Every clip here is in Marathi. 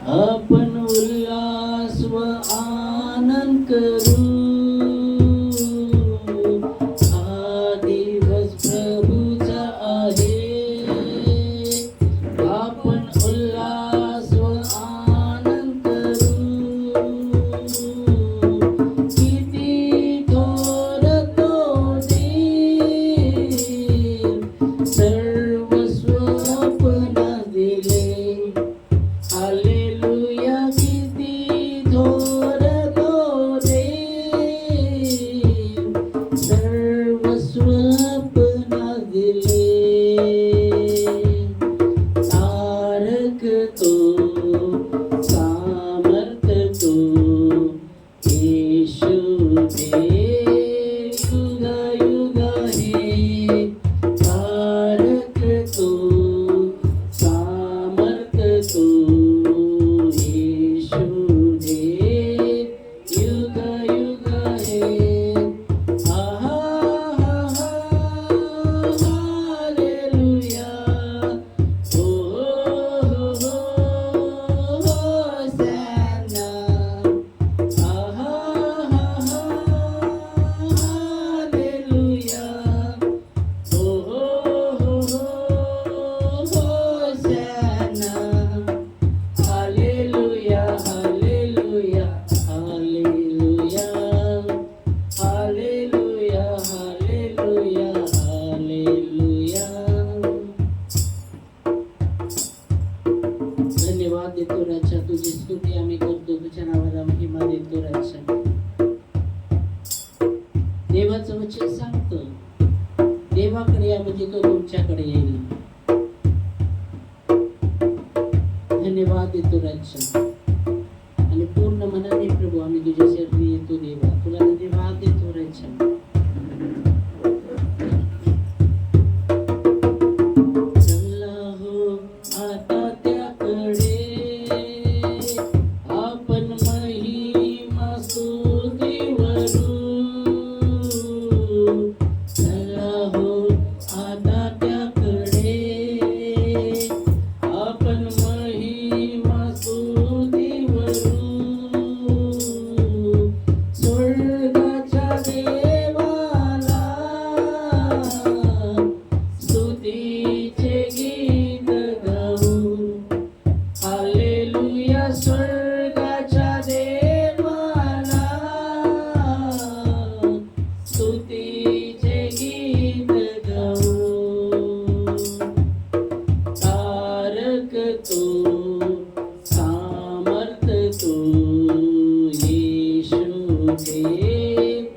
आपण उल्हास व आनंद करू, हा दिवस प्रभूचा आहे. आपण उल्हास व आनंद करू, किती थोर तो देव सर्वस्व आपणा दिले. हालेलुया, किती थोर तो देव सर्वस्व आपणा दिले. तारक तो, सामर्थ तो, येशू देव युग हे. तारक तो, सामर्थ तो, येशू देव युग हे. आहा हा हालेलुया. हो होसाना. आहा हा हालेलुया. हो hosanna. Hallelujah, hallelujah, hallelujah, hallelujah, hallelujah, hallelujah. धन्यवाद देतो राजा, तुझी स्तुती आम्ही करतो, तुझ्या नावाला महिमा देतो राजा. देवाचं वचन सांगतं, देवाकडे या म्हणजे तो तुमच्याकडे येईल. धन्यवाद देतो राजा. आणि पूर्ण मनाने प्रभू आम्ही तुझ्या शरणी येतो देवा, तुला धन्यवाद देतो राजा. चला हो आता त्याकडे, आपण महिमा स्तुतीवरू. चला हो आता त्याकडे, आपण महिमा स्तुतीवरू. स्वर्गाच्या देवाला स्तुतीचे गीत गाऊ. हालेलुया, स्वर्गाच्या देवाला स्तुतीचे गीत गाऊ. तारक तो, सामर्थ तो, येशू देव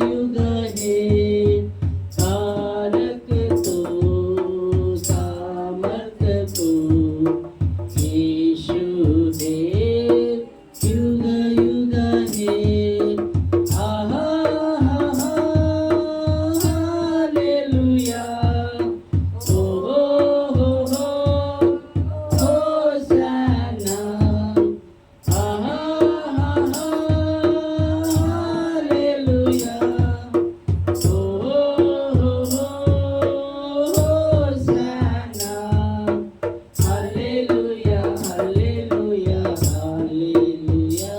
युग हे. तारक तो, सामर्थ तो, येशू देव युग हे. आहा हा हालेलुया. हो होसाना. आहा हालेलुया. हो hosanna. Hallelujah, hallelujah, hallelujah,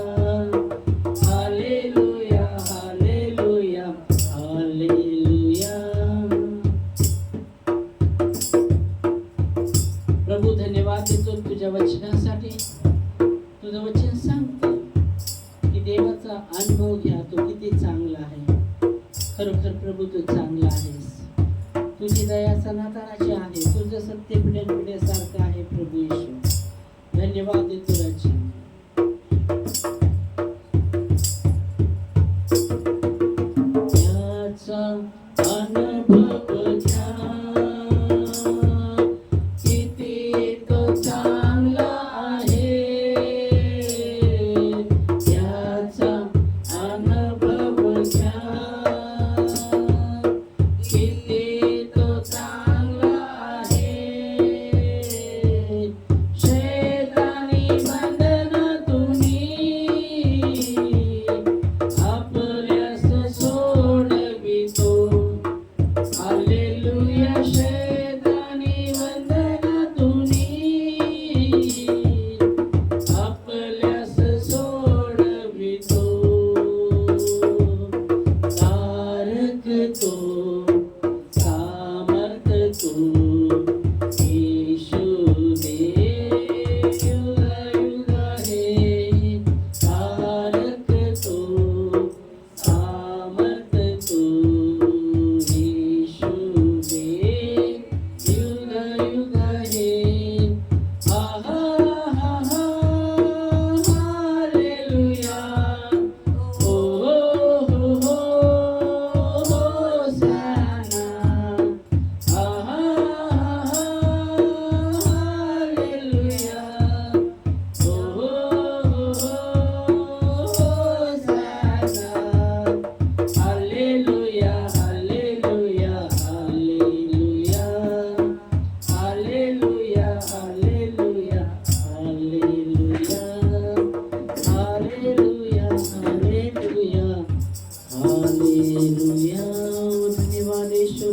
hallelujah, hallelujah, hallelujah. प्रभू धन्यवाद देतो तुझ्या वचनासाठी. तुझं वचन सांगतं की देवाचा अनुभव घ्या, तो किती चांगला आहे. खरोखर प्रभू तू चांगला आहेस. तुझी दया सनातनाची आहे, तुझं सत्य पिढ्यासारखं आहे प्रभू येशू. धन्यवाद देतो राजा. याचा अनुभव घ्या, किती तो चांगला आहे. याचा अनुभव घ्या, किती तो चांगला आहे. शैतानी बंद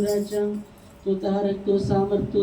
राजा, तो तारक, तो सामर्थ, तो